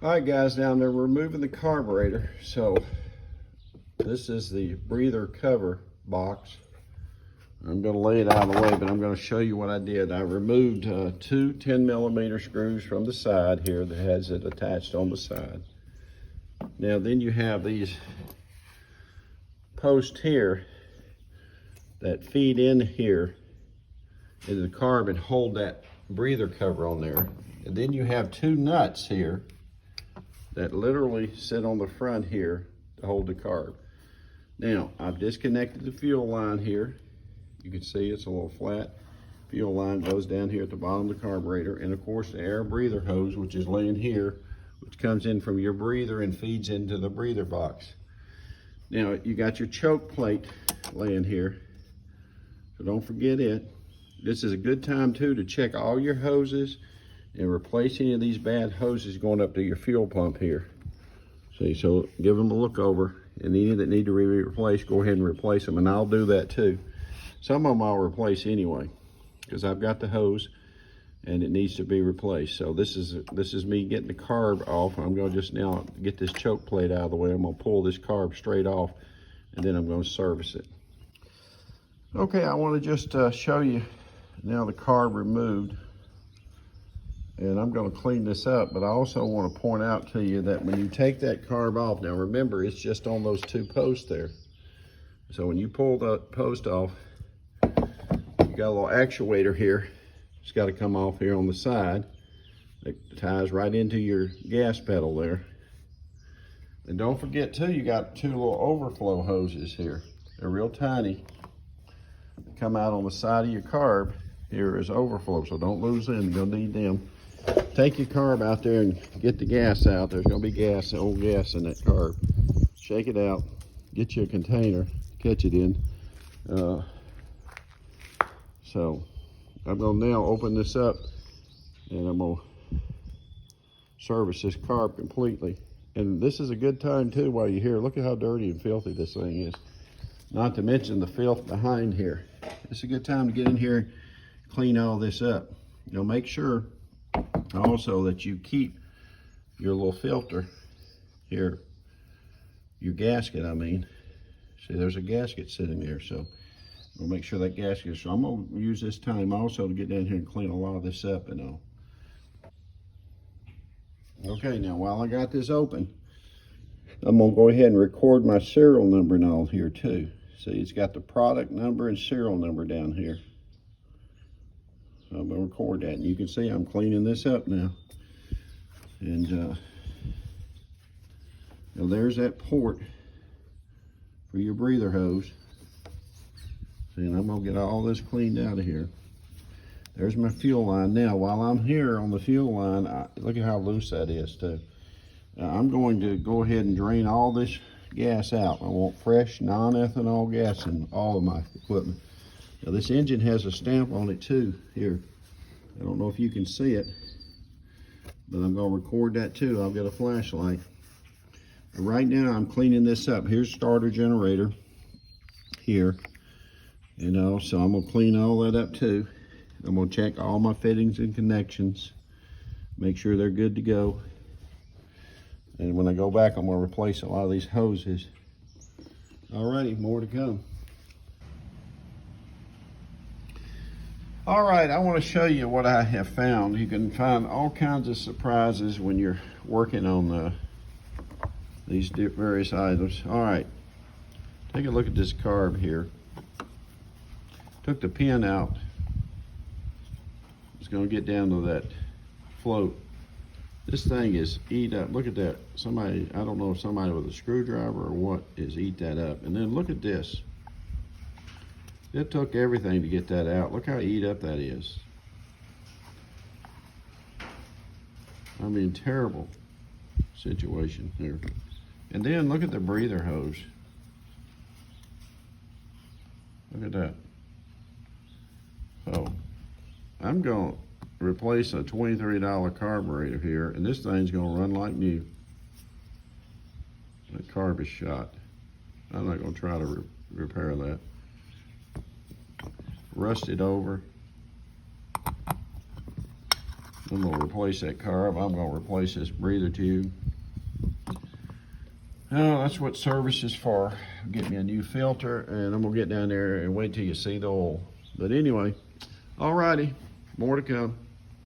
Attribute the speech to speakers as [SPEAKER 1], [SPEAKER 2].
[SPEAKER 1] All right, guys, now they're removing the carburetor. So this is the breather cover box. I'm going to lay it out of the way, but I'm going to show you what I did. I removed two 10mm screws from the side here that has it attached on the side. Now then you have these posts here that feed in here into the carb and hold that breather cover on there. And then you have two nuts here that literally sit on the front here to hold the carb. Now, I've disconnected the fuel line here. You can see it's a little flat. Fuel line goes down here at the bottom of the carburetor. And of course the air breather hose, which is laying here, which comes in from your breather and feeds into the breather box. Now, you got your choke plate laying here, so don't forget it. This is a good time too to check all your hoses and replace any of these bad hoses going up to your fuel pump here. See, so give them a look over, and any that need to be replaced, go ahead and replace them, and I'll do that too. Some of them I'll replace anyway, because I've got the hose and it needs to be replaced. So this is me getting the carb off. I'm gonna just now get this choke plate out of the way. I'm gonna pull this carb straight off, and then I'm gonna service it. Okay, I wanna just show you now the carb removed. And I'm going to clean this up, but I also want to point out to you that when you take that carb off, now remember, it's just on those two posts there. So when you pull the post off, you got a little actuator here. It's got to come off here on the side. It ties right into your gas pedal there. And don't forget too, you got two little overflow hoses here. They're real tiny. They come out on the side of your carb. Here is overflow, so don't lose them. You'll need them. Take your carb out there and get the gas out. There's going to be gas, old gas in that carb. Shake it out. Get you a container. Catch it in. So I'm going to now open this up, and I'm going to service this carb completely. And this is a good time too while you're here. Look at how dirty and filthy this thing is. Not to mention the filth behind here. It's a good time to get in here and clean all this up. You know, make sure also that you keep your little filter here, your gasket, I mean. See, there's a gasket sitting there, so we'll make sure that gasket. So I'm gonna use this time also to get down here and clean a lot of this up and all. Okay, now while I got this open, I'm gonna go ahead and record my serial number and all here too. See, it's got the product number and serial number down here. So I'm gonna record that, and you can see I'm cleaning this up now. And now there's that port for your breather hose. See, and I'm gonna get all this cleaned out of here. There's my fuel line. Now, while I'm here on the fuel line, look at how loose that is too. I'm going to go ahead and drain all this gas out. I want fresh non-ethanol gas in all of my equipment. Now this engine has a stamp on it too, here. I don't know if you can see it, but I'm gonna record that too. I've got a flashlight. And right now I'm cleaning this up. Here's starter generator here, you know, so I'm gonna clean all that up too. I'm gonna check all my fittings and connections, make sure they're good to go. And when I go back, I'm gonna replace a lot of these hoses. Alrighty, more to come. All right, I want to show you what I have found. You can find all kinds of surprises when you're working on these various items. All right, take a look at this carb here. Took the pin out. It's going to get down to that float. This thing is eat up. Look at that. Somebody, I don't know if somebody with a screwdriver or what, is eat that up. And then look at this. It took everything to get that out. Look how eat up that is. I mean, terrible situation here. And then look at the breather hose. Look at that. So I'm going to replace a $23 carburetor here, and this thing's going to run like new. That carb is shot. I'm not going to try to repair that. Rusted over. I'm gonna replace that carb. I'm gonna replace this breather tube. Oh, that's what service is for. Get me a new filter, and I'm gonna get down there and wait till you see the oil. But anyway, alrighty, more to come.